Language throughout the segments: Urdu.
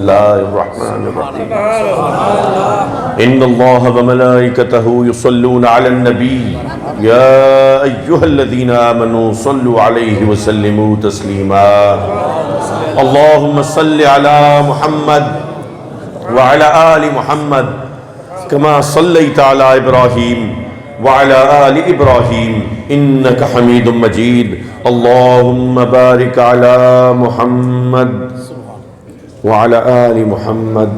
الله الرحمن الرحيم إن الله وملائكته يصلون على النبي يا أيها الذين آمنوا صلوا عليه وسلموا تسليما اللهم صل على محمد وعلى آل محمد كما صليت على إبراهيم وعلى آل إبراهيم إنك حميد مجيد اللهم بارك على محمد وعلى آل محمد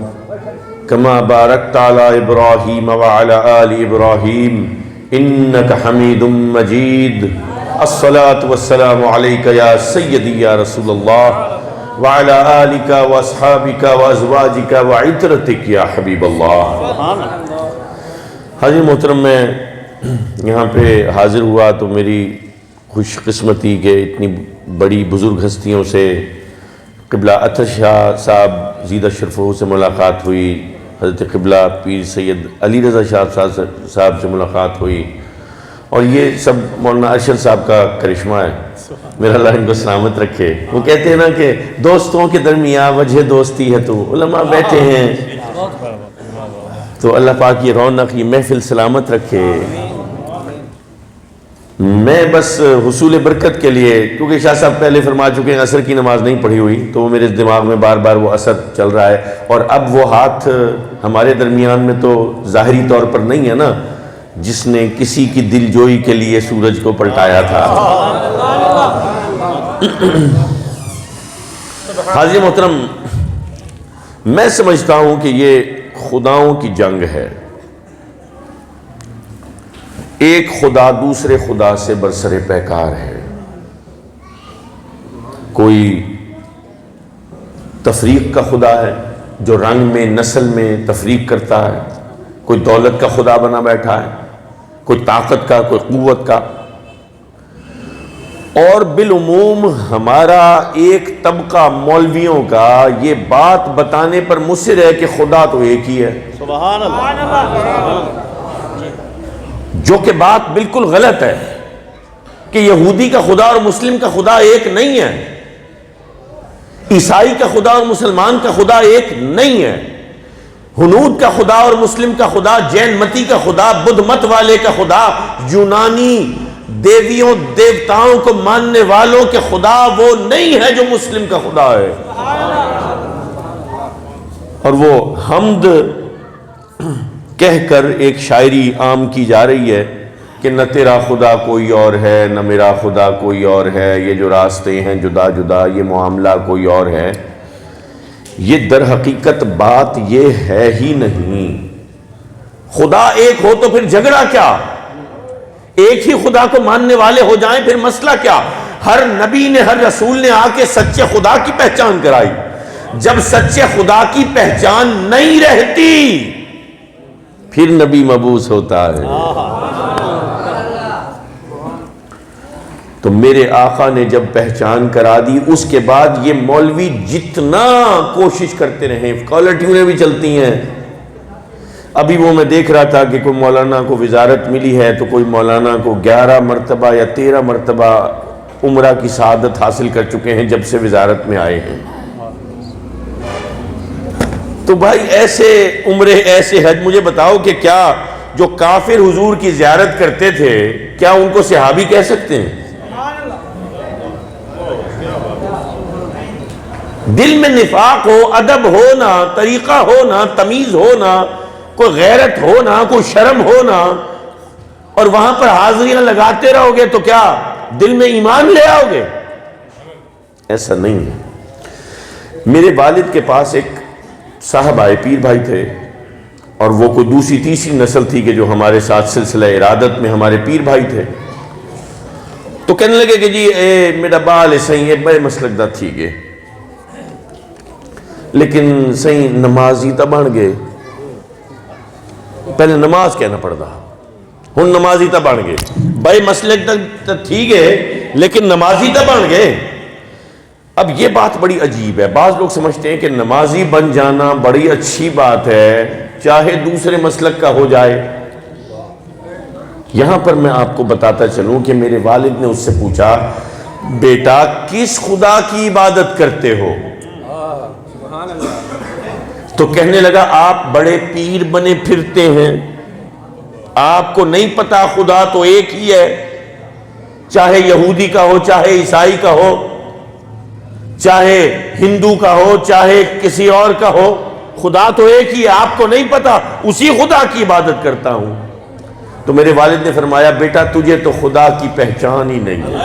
كما باركت على إبراهيم وعلى آل إبراهيم إنك حميد مجيد الصلاة والسلام عليك يا سيدي يا رسول الله وعلى آلك وأصحابك وأزواجك وعترتك يا حبيب الله. حاضر محترم میں یہاں پہ حاضر ہوا تو میری خوش قسمتی کہ اتنی بڑی بزرگ ہستیوں سے قبلہ اطہر شاہ صاحب زیدہ شرفہ سے ملاقات ہوئی، حضرت قبلہ پیر سید علی رضا شاہ صاحب سے ملاقات ہوئی، اور یہ سب مولانا ارشد صاحب کا کرشمہ ہے. میرا اللہ ان کو سلامت رکھے. وہ کہتے ہیں نا کہ دوستوں کے درمیان وجہ دوستی ہے، تو علماء بیٹھے ہیں تو اللہ پاک یہ رونق یہ محفل سلامت رکھے. میں بس حصول برکت کے لیے، کیونکہ شاہ صاحب پہلے فرما چکے ہیں عصر کی نماز نہیں پڑھی ہوئی، تو وہ میرے دماغ میں بار بار وہ اثر چل رہا ہے. اور اب وہ ہاتھ ہمارے درمیان میں تو ظاہری طور پر نہیں ہے نا جس نے کسی کی دل جوئی کے لیے سورج کو پلٹایا تھا. حاضر محترم، میں سمجھتا ہوں کہ یہ خداؤں کی جنگ ہے. ایک خدا دوسرے خدا سے برسر پیکار ہے. کوئی تفریق کا خدا ہے جو رنگ میں نسل میں تفریق کرتا ہے، کوئی دولت کا خدا بنا بیٹھا ہے، کوئی طاقت کا، کوئی قوت کا. اور بالعموم ہمارا ایک طبقہ مولویوں کا یہ بات بتانے پر مصر ہے کہ خدا تو ایک ہی ہے. سبحان اللہ. جو کہ بات بالکل غلط ہے کہ یہودی کا خدا اور مسلم کا خدا ایک نہیں ہے، عیسائی کا خدا اور مسلمان کا خدا ایک نہیں ہے، ہنود کا خدا اور مسلم کا خدا، جین متی کا خدا، بدھ مت والے کا خدا، یونانی دیویوں دیوتاؤں کو ماننے والوں کے خدا وہ نہیں ہے جو مسلم کا خدا ہے. اور وہ حمد کہہ کر ایک شاعری عام کی جا رہی ہے کہ نہ تیرا خدا کوئی اور ہے نہ میرا خدا کوئی اور ہے، یہ جو راستے ہیں جدا جدا یہ معاملہ کوئی اور ہے. یہ در حقیقت بات یہ ہے ہی نہیں. خدا ایک ہو تو پھر جھگڑا کیا؟ ایک ہی خدا کو ماننے والے ہو جائیں پھر مسئلہ کیا؟ ہر نبی نے ہر رسول نے آ کے سچے خدا کی پہچان کرائی. جب سچے خدا کی پہچان نہیں رہتی پھر نبی مبعوث ہوتا ہے. تو میرے آقا نے جب پہچان کرا دی اس کے بعد یہ مولوی جتنا کوشش کرتے رہے، کالر ٹیونیں بھی چلتی ہیں. ابھی وہ میں دیکھ رہا تھا کہ کوئی مولانا کو وزارت ملی ہے تو کوئی مولانا کو 11 مرتبہ یا 13 مرتبہ عمرہ کی سعادت حاصل کر چکے ہیں جب سے وزارت میں آئے ہیں. تو بھائی ایسے عمرے ایسے حج، مجھے بتاؤ کہ کیا جو کافر حضور کی زیارت کرتے تھے کیا ان کو صحابی کہہ سکتے ہیں؟ دل میں نفاق ہو، ادب ہو نا، طریقہ ہو نا، تمیز ہو نا، کوئی غیرت ہو نا، کوئی شرم ہو نا، اور وہاں پر حاضریاں لگاتے رہو گے تو کیا دل میں ایمان لے آؤ گے؟ ایسا نہیں ہے. میرے والد کے پاس ایک صاحب آئے، پیر بھائی تھے، اور وہ کوئی دوسری تیسری نسل تھی کہ جو ہمارے ساتھ سلسلہ ارادت میں ہمارے پیر بھائی تھے. تو کہنے لگے کہ جی میرا بال صحیح ہے، بڑے مسلک دا تھی گے لیکن صحیح نمازی تا بن گئے. پہلے نماز کہنا پڑتا ہن نمازی تا بن گئے. بڑے مسلک دا تھی گئے لیکن نمازی تا بن گئے. اب یہ بات بڑی عجیب ہے. بعض لوگ سمجھتے ہیں کہ نمازی بن جانا بڑی اچھی بات ہے چاہے دوسرے مسلک کا ہو جائے. یہاں پر میں آپ کو بتاتا چلوں کہ میرے والد نے اس سے پوچھا بیٹا کس خدا کی عبادت کرتے ہو؟ تو کہنے لگا آپ بڑے پیر بنے پھرتے ہیں، آپ کو نہیں پتا خدا تو ایک ہی ہے، چاہے یہودی کا ہو، چاہے عیسائی کا ہو، چاہے ہندو کا ہو، چاہے کسی اور کا ہو، خدا تو ایک ہی ہے، آپ کو نہیں پتا، اسی خدا کی عبادت کرتا ہوں۔ تو میرے والد نے فرمایا بیٹا تجھے تو خدا کی پہچان ہی نہیں ہے۔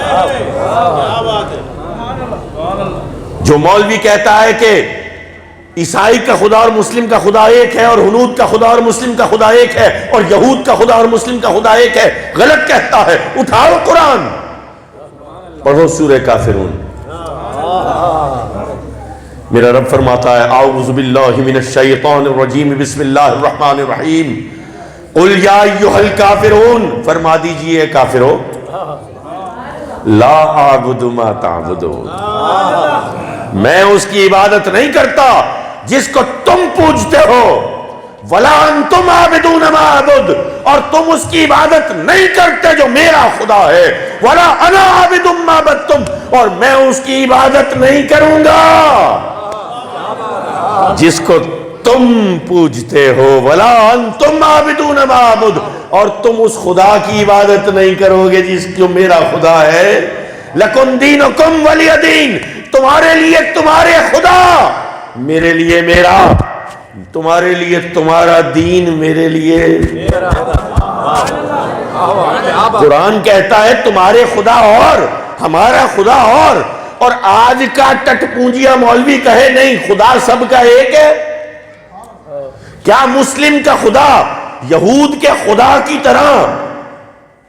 جو مولوی کہتا ہے کہ عیسائی کا خدا اور مسلم کا خدا ایک ہے، اور ہنود کا خدا اور مسلم کا خدا ایک ہے، اور یہود کا خدا اور مسلم کا خدا ایک ہے، غلط کہتا ہے۔ اٹھاؤ قرآن، پڑھو سورہ کافرون۔ میرا رب فرماتا ہے اعوذ باللہ من الشیطان الرجیم بسم اللہ الرحمن الرحیم قل یا ایھا الکافرون، فرما دیجئے کافرو، لا اعبد ما تعبدون، میں اس کی عبادت نہیں کرتا جس کو تم پوجتے ہو، ولا انتم عابدون ما اعبد، اور تم اس کی عبادت نہیں کرتے جو میرا خدا ہے، ولا انا عابد ما عبدتم، اور میں اس کی عبادت نہیں کروں گا جس کو تم پوجتے ہو، ولا انتم عابدون ما اعبد، اور تم اس خدا کی عبادت نہیں کرو گے جس کو میرا خدا ہے۔ لکم دینکم ولی دین، تمہارے لیے تمہارے خدا، میرے لیے میرا، تمہارے لیے تمہارا دین، میرے لیے میرا۔ قرآن کہتا ہے تمہارے خدا اور ہمارا خدا اور آج کا ٹٹ پونجیا مولوی کہے نہیں خدا سب کا ایک ہے۔ کیا مسلم کا خدا یہود کے خدا کی طرح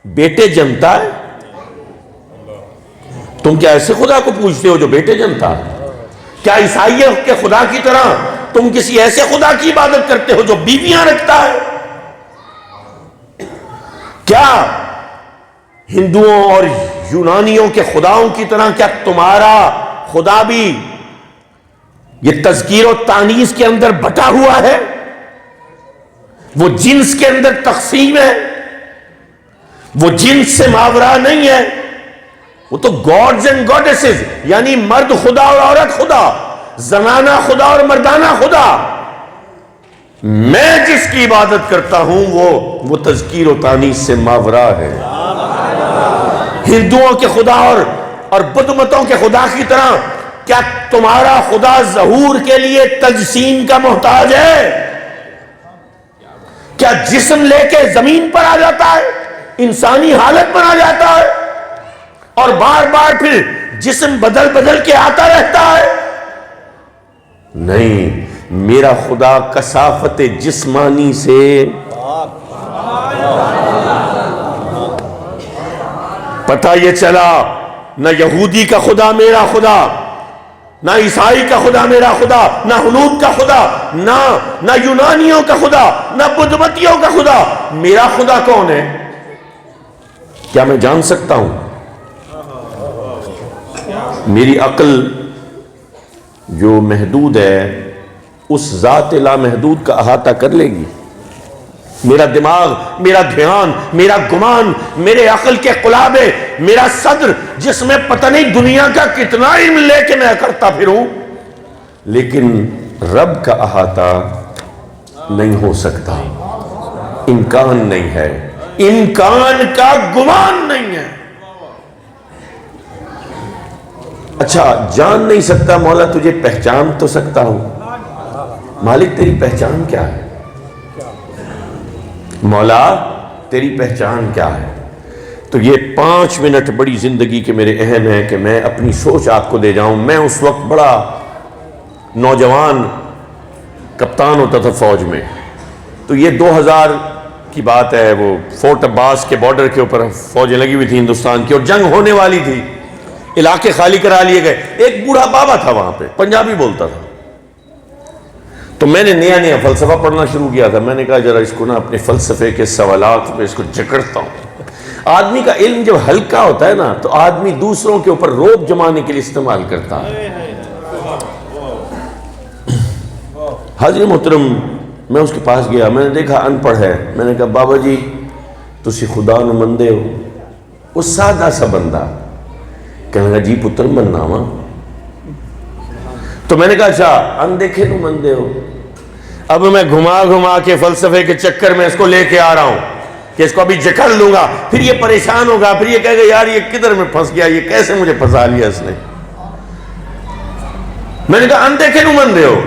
بیٹے جنتا ہے؟ تم کیا ایسے خدا کو پوچھتے ہو جو بیٹے جنتا ہے؟ کیا عیسائیوں کے خدا کی طرح تم کسی ایسے خدا کی عبادت کرتے ہو جو بیویاں رکھتا ہے؟ کیا ہندوؤں اور یونانیوں کے خداؤں کی طرح کیا تمہارا خدا بھی یہ تذکیر و تانیث کے اندر بٹا ہوا ہے؟ وہ جنس کے اندر تقسیم ہے، وہ جنس سے ماورا نہیں ہے، وہ تو گاڈز اینڈ گاڈیسز، یعنی مرد خدا اور عورت خدا، زنانہ خدا اور مردانہ خدا۔ میں جس کی عبادت کرتا ہوں وہ تذکیر و تانیث سے ماورا ہے۔ ہندوؤں کے خدا اور بدھ متوں کے خدا کی طرح کیا تمہارا خدا ظہور کے لیے تجسیم کا محتاج ہے؟ کیا جسم لے کے زمین پر آ جاتا ہے، انسانی حالت بنا جاتا ہے اور بار بار پھر جسم بدل بدل کے آتا رہتا ہے؟ نہیں، میرا خدا کثافت جسمانی سے پتہ یہ چلا، نہ یہودی کا خدا میرا خدا، نہ عیسائی کا خدا میرا خدا، نہ ہنود کا خدا، نہ یونانیوں کا خدا، نہ بدھ متیوں کا خدا، میرا خدا کون ہے؟ کیا میں جان سکتا ہوں؟ میری عقل جو محدود ہے اس ذات لامحدود کا احاطہ کر لے گی؟ میرا دماغ، میرا دھیان، میرا گمان، میرے عقل کے قلابے، میرا صدر جس میں پتہ نہیں دنیا کا کتنا علم لے کے میں کرتا پھروں، لیکن رب کا احاطہ نہیں ہو سکتا، امکان نہیں ہے، امکان کا گمان نہیں ہے۔ اچھا جان نہیں سکتا مولا، تجھے پہچان تو سکتا ہوں، مالک تیری پہچان کیا ہے؟ مولا تیری پہچان کیا ہے؟ تو یہ 5 منٹ بڑی زندگی کے میرے اہم ہیں کہ میں اپنی سوچ آپ کو دے جاؤں۔ میں اس وقت بڑا نوجوان کپتان ہوتا تھا فوج میں، تو یہ 2000 کی بات ہے، وہ فورٹ عباس کے بارڈر کے اوپر فوجیں لگی ہوئی تھی ہندوستان کی اور جنگ ہونے والی تھی، علاقے خالی کرا لیے گئے۔ ایک بوڑھا بابا تھا وہاں پہ، پنجابی بولتا تھا، تو میں نے نیا فلسفہ پڑھنا شروع کیا تھا۔ میں نے کہا ذرا اس کو نا اپنے فلسفے کے سوالات میں اس کو جکڑتا ہوں۔ آدمی کا علم جب ہلکا ہوتا ہے نا تو آدمی دوسروں کے اوپر روب جمانے کے لیے استعمال کرتا ہے۔ حاضر محترم، میں اس کے پاس گیا، میں نے دیکھا ان پڑھ ہے، میں نے کہا بابا جی تسی خدا نو مندے ہو؟ وہ سادہ سا بندہ کہنے لگا جی پتر مننا وا۔ تو میں نے کہا اچھا اندیکھے نو مندے ہو. اب میں گھما گھما کے فلسفے کے چکر میں اس کو لے کے آ رہا ہوں کہ اس کو ابھی جکڑ لوں گا, پھر یہ پریشان ہوگا, پھر یہ کہے گا یار یہ کدھر میں پھنس گیا, یہ کیسے مجھے پھنسا لیا اس نے. میں نے کہا اندیکھے نو مندے ہو.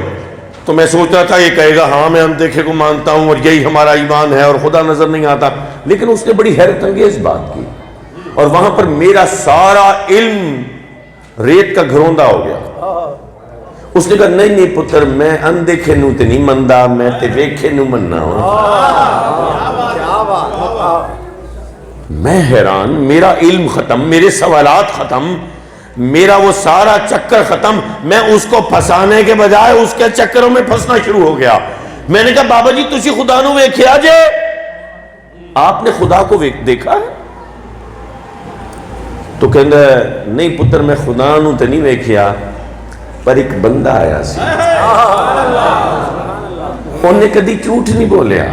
تو میں سوچ رہا تھا یہ کہے گا ہاں میں اندیکھے کو مانتا ہوں اور یہی ہمارا ایمان ہے اور خدا نظر نہیں آتا. لیکن اس نے بڑی حیرت انگیز بات کی اور وہاں پر میرا سارا علم ریت کا گھروندہ ہو گیا. اس نے کہا نہیں پتر میں اندیکھے نو تے نہیں مندا, میں تے ویکھے نو مننا ہوں. میں حیران, میرا علم ختم, میرے سوالات ختم, میرا وہ سارا چکر ختم. میں اس کو پھنسانے کے بجائے اس کے چکروں میں پھنسنا شروع ہو گیا. میں نے کہا بابا جی تسی خدا نو ویکھیا جے, آپ نے خدا کو دیکھا ہے؟ تو کہندا ہے نہیں پتر میں خدا نو تے نہیں ویکھیا, پر ایک بندہ آیا سی, انہیں کدی جھوٹ نہیں بولیا.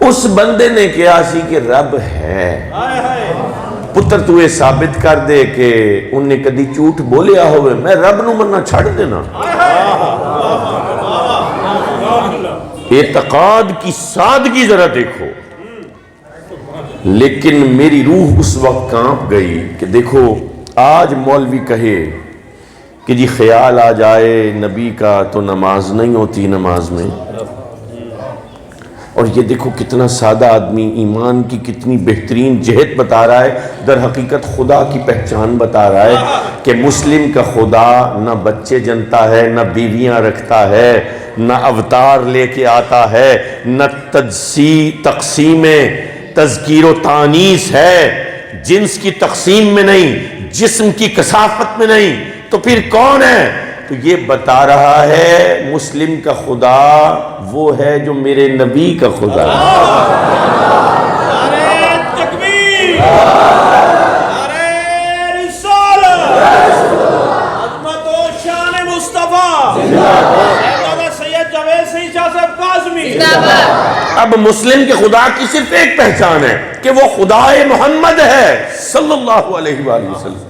اس بندے نے کہا سی کہ رب ہے. پتر تو یہ ثابت کر دے کہ انہیں کدی جھوٹ بولیا ہوئے, میں رب نو مننا چھڑ دینا. اعتقاد کی سادگی ذرا دیکھو. لیکن میری روح اس وقت کانپ گئی کہ دیکھو آج مولوی کہے کہ جی خیال آ جائے نبی کا تو نماز نہیں ہوتی نماز میں, اور یہ دیکھو کتنا سادہ آدمی ایمان کی کتنی بہترین جہت بتا رہا ہے, در حقیقت خدا کی پہچان بتا رہا ہے کہ مسلم کا خدا نہ بچے جنتا ہے, نہ بیویاں رکھتا ہے, نہ اوتار لے کے آتا ہے, نہ تقسیم تذکیر و تانیث ہے, جنس کی تقسیم میں نہیں, جسم کی کثافت میں نہیں, تو پھر کون ہے؟ تو یہ بتا رہا ہے مسلم کا خدا وہ ہے جو میرے نبی کا خدا ہے. نعرہ تکبیر, نعرہ رسالت, عظمت و شان مصطفیٰ, سید جاوید صاحب صاحب کاظمی. اب مسلم کے خدا کی صرف ایک پہچان ہے کہ وہ خدا محمد ہے صلی اللہ علیہ وآلہ وسلم.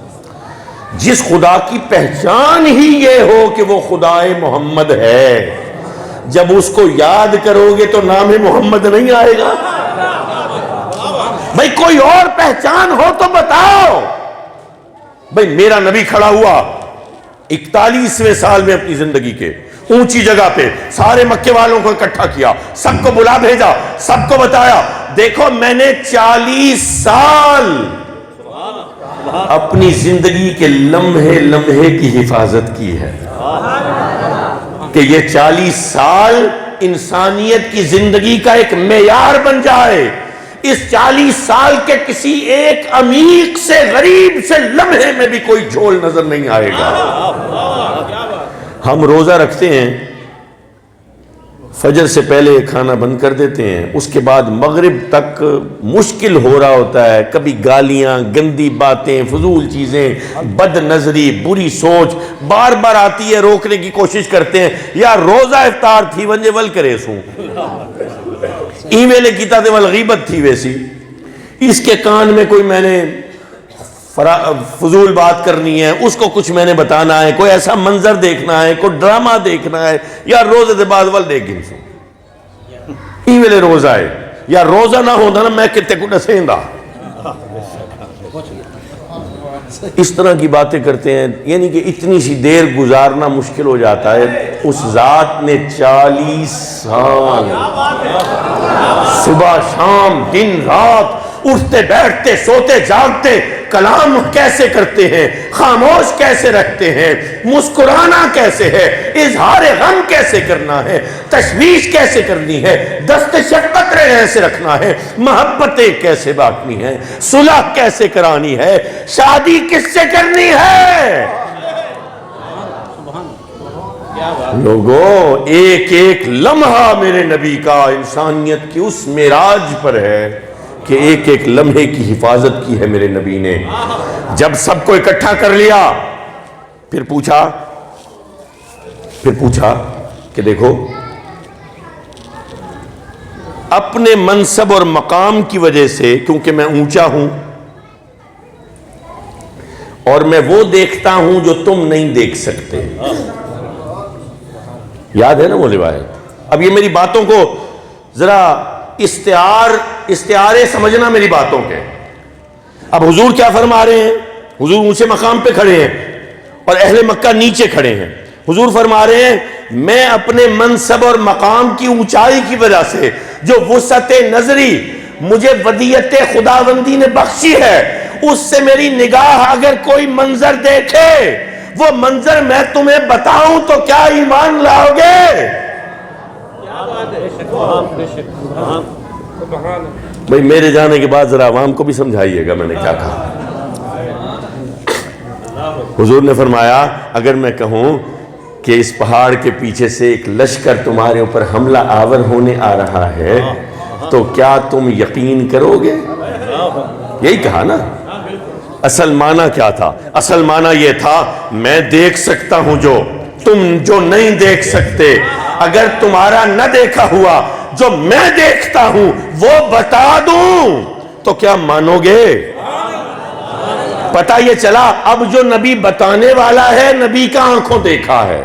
جس خدا کی پہچان ہی یہ ہو کہ وہ خدا محمد ہے, جب اس کو یاد کرو گے تو نام محمد نہیں آئے گا. بھئی کوئی اور پہچان ہو تو بتاؤ. بھئی میرا نبی کھڑا ہوا 41ویں سال میں اپنی زندگی کے اونچی جگہ پہ, سارے مکے والوں کو اکٹھا کیا, سب کو بلا بھیجا, سب کو بتایا دیکھو میں نے 40 سال اپنی زندگی کے لمحے لمحے کی حفاظت کی ہے کہ یہ 40 سال انسانیت کی زندگی کا ایک معیار بن جائے. اس 40 سال کے کسی ایک عمیق سے غریب سے لمحے میں بھی کوئی جھول نظر نہیں آئے گا. ہم روزہ رکھتے ہیں, فجر سے پہلے کھانا بند کر دیتے ہیں, اس کے بعد مغرب تک مشکل ہو رہا ہوتا ہے, کبھی گالیاں, گندی باتیں, فضول چیزیں, بد نظری, بری سوچ بار بار آتی ہے, روکنے کی کوشش کرتے ہیں. یا روزہ افطار تھی ونجے ول کرے سوں ای ویلے کیتا تے ول غیبت تھی ویسی, اس کے کان میں کوئی میں نے فضول بات کرنی ہے, اس کو کچھ میں نے بتانا ہے, کوئی ایسا منظر دیکھنا ہے, کوئی ڈرامہ دیکھنا ہے, یا روزے دے بعد ول دیکھ گن سو ای ویلے روزہ ہے. یا روزہ نہ ہوتا نا میں کتے کو ڈسیں دا. اس طرح کی باتیں کرتے ہیں, یعنی کہ اتنی سی دیر گزارنا مشکل ہو جاتا ہے. اس ذات نے 40 سال صبح شام دن رات اٹھتے بیٹھتے سوتے جاگتے کلام کیسے کرتے ہیں, خاموش کیسے رکھتے ہیں, مسکرانا کیسے ہے, اظہار غم کیسے کرنا ہے, تشویش کیسے کرنی ہے, دست شفقت کیسے رکھنا ہے, محبتیں کیسے بانٹنی ہے, صلح کیسے کرانی ہے, شادی کس سے کرنی ہے. لوگوں ایک ایک لمحہ میرے نبی کا انسانیت کی اس معراج پر ہے کہ ایک ایک لمحے کی حفاظت کی ہے میرے نبی نے. جب سب کو اکٹھا کر لیا پھر پوچھا کہ دیکھو اپنے منصب اور مقام کی وجہ سے, کیونکہ میں اونچا ہوں اور میں وہ دیکھتا ہوں جو تم نہیں دیکھ سکتے. یاد ہے نا مولوی بھائی؟ اب یہ میری باتوں کو ذرا استعارے سمجھنا میری باتوں کے. اب حضور کیا فرما رہے ہیں؟ حضور اونچے مقام پہ کھڑے ہیں اور اہل مکہ نیچے کھڑے ہیں. حضور فرما رہے ہیں میں اپنے منصب اور مقام کی اونچائی کی وجہ سے جو وسعت نظری مجھے ودیت خداوندی نے بخشی ہے، اس سے میری نگاہ اگر کوئی منظر دیکھے، وہ منظر میں تمہیں بتاؤں تو کیا ایمان لاؤ گے؟ بھئی میرے جانے کے بعد ذرا عوام کو بھی سمجھائیے گا میں نے کیا کہا. حضور نے فرمایا اگر میں کہوں کہ اس پہاڑ کے پیچھے سے ایک لشکر تمہارے اوپر حملہ آور ہونے آ رہا ہے تو کیا تم یقین کرو گے؟ یہی کہا نا. اصل معنی کیا تھا؟ اصل معنی یہ تھا میں دیکھ سکتا ہوں جو تم جو نہیں دیکھ سکتے. اگر تمہارا نہ دیکھا ہوا جو میں دیکھتا ہوں وہ بتا دوں تو کیا مانو گے؟ پتہ یہ چلا اب جو نبی بتانے والا ہے نبی کا آنکھوں دیکھا ہے.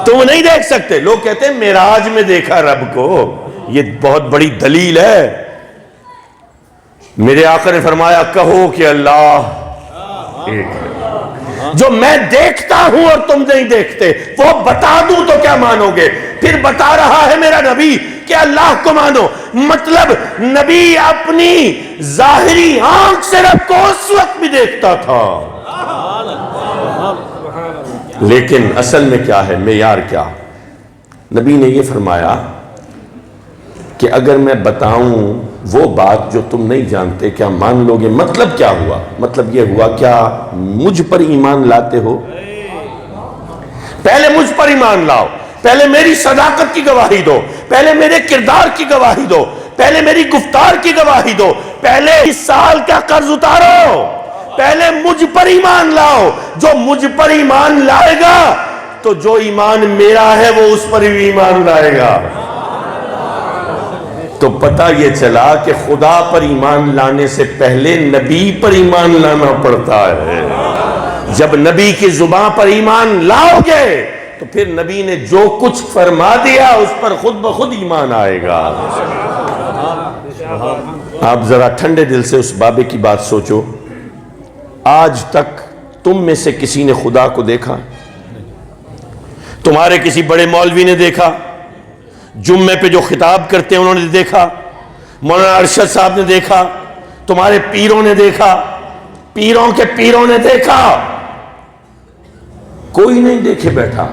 تم نہیں دیکھ سکتے. لوگ کہتے ہیں معراج میں دیکھا رب کو. یہ بہت بڑی دلیل ہے. میرے آقا نے فرمایا کہو کہ اللہ ایک ہے. جو میں دیکھتا ہوں اور تم نہیں دیکھتے وہ بتا دوں تو کیا مانو گے؟ پھر بتا رہا ہے میرا نبی کہ اللہ کو مانو. مطلب نبی اپنی ظاہری آنکھ سے رب کو اس وقت بھی دیکھتا تھا. لیکن اصل میں کیا ہے؟ معیار کیا؟ نبی نے یہ فرمایا کہ اگر میں بتاؤں وہ بات جو تم نہیں جانتے کیا مان لو گے؟ مطلب کیا ہوا؟ مطلب یہ ہوا کیا مجھ پر ایمان لاتے ہو؟ پہلے مجھ پر ایمان لاؤ. پہلے میری صداقت کی گواہی دو. پہلے میرے کردار کی گواہی دو. پہلے میری گفتار کی گواہی دو. پہلے اس سال کا قرض اتارو. پہلے مجھ پر ایمان لاؤ. جو مجھ پر ایمان لائے گا تو جو ایمان میرا ہے وہ اس پر بھی ایمان لائے گا. تو پتہ یہ چلا کہ خدا پر ایمان لانے سے پہلے نبی پر ایمان لانا پڑتا ہے. جب نبی کی زبان پر ایمان لاؤ گے تو پھر نبی نے جو کچھ فرما دیا اس پر خود بخود ایمان آئے گا. آپ ذرا ٹھنڈے دل سے اس بابے کی بات سوچو. آج تک تم میں سے کسی نے خدا کو دیکھا؟ تمہارے کسی بڑے مولوی نے دیکھا؟ جمعے پہ جو خطاب کرتے ہیں انہوں نے دیکھا؟ مولانا ارشد صاحب نے دیکھا؟ تمہارے پیروں نے دیکھا؟ پیروں کے پیروں نے دیکھا؟ کوئی نہیں دیکھے بیٹھا.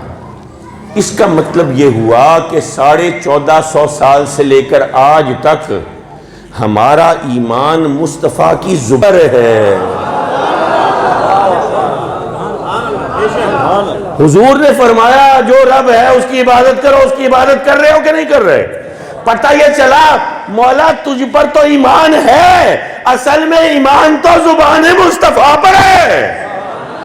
اس کا مطلب یہ ہوا کہ 1450 سال سے لے کر آج تک ہمارا ایمان مصطفیٰ کی زبر ہے. حضور نے فرمایا جو رب ہے اس کی عبادت کرو. اس کی عبادت کر رہے ہو کہ نہیں کر رہے؟ پتہ یہ چلا مولا تجھ پر تو ایمان ہے، اصل میں ایمان تو زبان مصطفیٰ پر ہے.